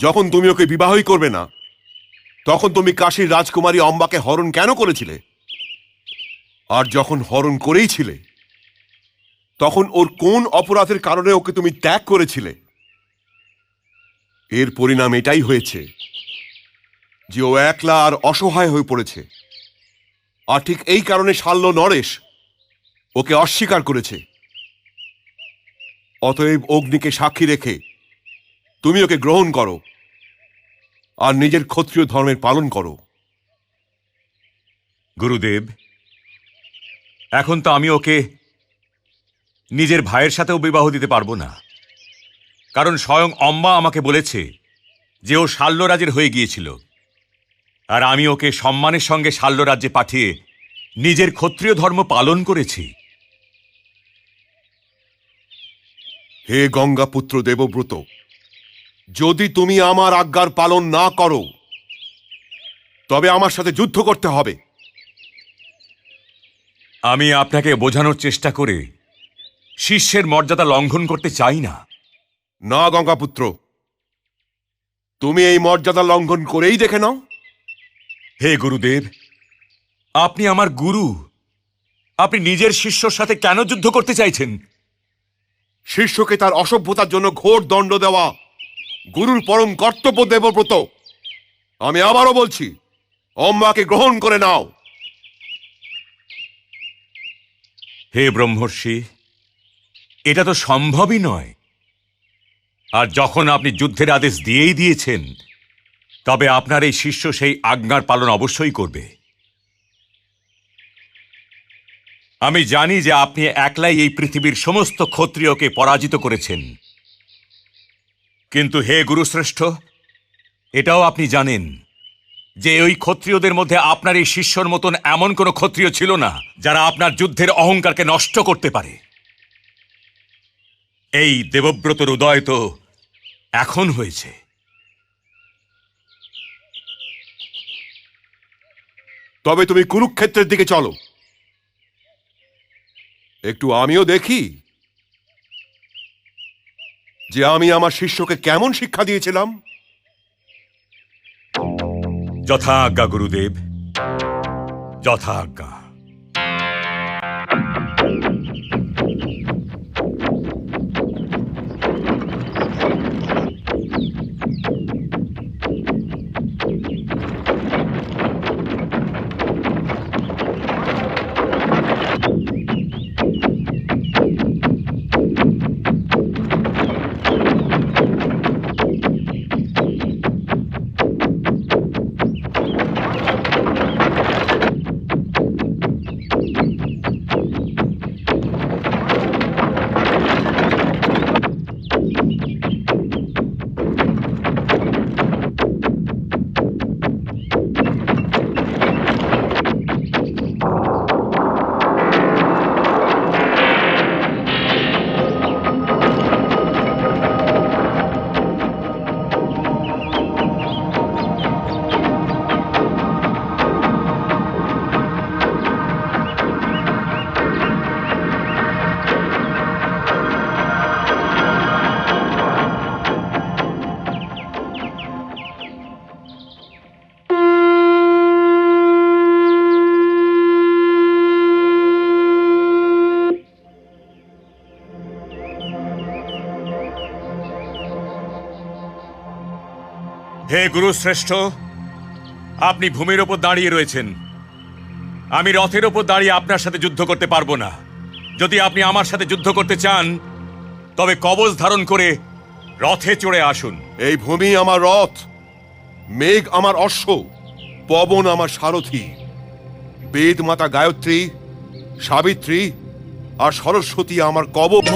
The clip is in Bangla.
যখন তুমি ওকে বিবাহই করবে না, তখন তুমি কাশীর রাজকুমারী অম্বাকে হরণ কেন করেছিলে? আর যখন হরণ করেইছিলে, তখন ওর কোন অপরাধের কারণে ওকে তুমি ত্যাগ করেছিলে? এর পরিণাম এটাই হয়েছে যে ও একলা আর অসহায় হয়ে পড়েছে। আর ঠিক এই কারণে শাল্য নরেশ ওকে অস্বীকার করেছে। অতএব অগ্নিকে সাক্ষী রেখে তুমি ওকে গ্রহণ করো আর নিজের ক্ষত্রিয় ধর্মের পালন করো। গুরুদেব, এখন তো আমি ওকে নিজের ভাইয়ের সাথেও বিবাহ দিতে পারবো না, কারণ স্বয়ং অম্বা আমাকে বলেছে যে ও শাল্যরাজের হয়ে গিয়েছিল, আর আমি ওকে সম্মানের সঙ্গে শাল্যরাজ্যে পাঠিয়ে নিজের ক্ষত্রিয় ধর্ম পালন করেছি। হে গঙ্গাপুত্র দেবব্রত, যদি তুমি আমার আজ্ঞার পালন না করো, তবে আমার সাথে যুদ্ধ করতে হবে। আমি আপনাকে বোঝানোর চেষ্টা করে শিষ্যের মর্যাদা লঙ্ঘন করতে চাই না। না গঙ্গাপুত্র, তুমি এই মর্যাদা লঙ্ঘন করেই দেখে নাও। হে গুরুদেব, আপনি আমার গুরু, আপনি নিজের শিষ্যর সাথে কেন যুদ্ধ করতে চাইছেন? শিষ্যকে তার অসভ্যতার জন্য ঘোর দণ্ড দেওয়া গুরুর পরম কর্তব্য দেবব্রত। আমি আবারও বলছি, অম্বাকে গ্রহণ করে নাও। হে ব্রহ্মর্ষি, এটা তো সম্ভবই নয়। আর যখন আপনি যুদ্ধের আদেশ দিয়েই দিয়েছেন, তবে আপনার এই শিষ্য সেই আজ্ঞার পালন অবশ্যই করবে। আমি জানি যে আপনি একলাই এই পৃথিবীর সমস্ত ক্ষত্রিয়কে পরাজিত করেছেন, কিন্তু হে গুরুশ্রেষ্ঠ, এটাও আপনি জানেন যে ওই ক্ষত্রিয়দের মধ্যে আপনার এই শিষ্যর মতন এমন কোনো ক্ষত্রিয় ছিল না যারা আপনার যুদ্ধের অহংকারকে নষ্ট করতে পারে। এই দেবব্রতর উদয় তো এখন হয়েছে। তবে তুমি কুরুক্ষেত্রের দিকে চলো, একটু আমিও দেখি যে আমি আমার শিষ্যকে কেমন শিক্ষা দিয়েছিলাম। যথা আজ্ঞা গুরুদেব, যথা আজ্ঞা। হে গুরুশ্রেষ্ঠ, আপনি ভূমির ওপর দাঁড়িয়ে রয়েছেন, আমি রথের ওপর দাঁড়িয়ে আপনার সাথে যুদ্ধ করতে পারবো না। যদি আপনি আমার সাথে যুদ্ধ করতে চান, তবে কবচ ধারণ করে রথে চড়ে আসুন। এই ভূমি আমার রথ, মেঘ আমার অশ্ব, পবন আমার সারথি, বেদ মাতা গায়ত্রী, সাবিত্রী আর সরস্বতী আমার কবচ।